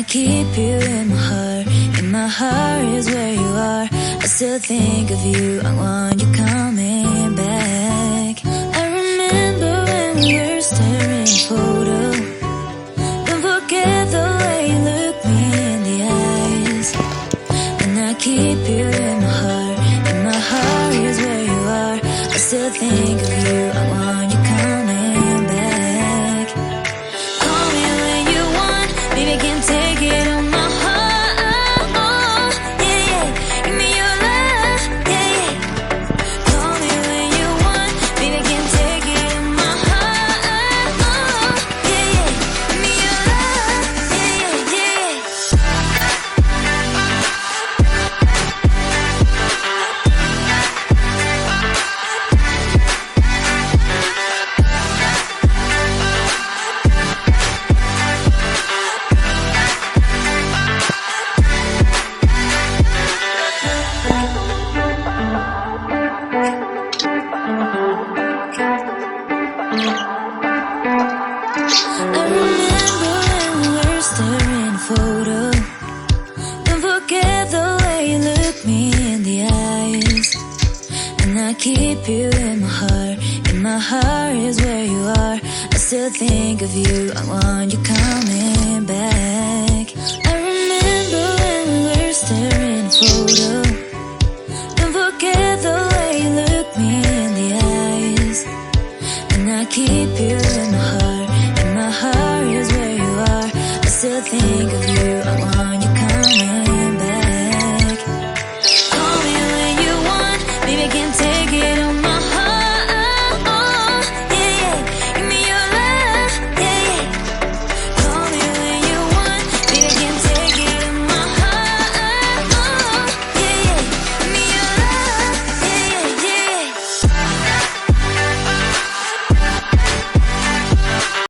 I keep you in my heart. In my heart is where you are. I still think of you. I want you coming back. I remember when we were staring at a photo. Don't forget the way you look me in the eyes. And I keep you in my heart. In my heart is where you are. I still think of you. I want you coming back. Call me when you want. Baby, I can take it on my heart. Yeah, yeah. Give me your love. Yeah, yeah. Call me when you want. Baby, I can take it on my heart. Yeah, yeah. Give me your love. Yeah, yeah, I remember when we were staring at a photo. Don't forget the way you look me in the eyes. And I keep you in my heart. In my heart is where you are. I still think of you. I want you coming back. I remember when we were staring at a photo. Don't forget the way you look me in the eyes. And I keep you in my heart. In my heart is where you are. I still think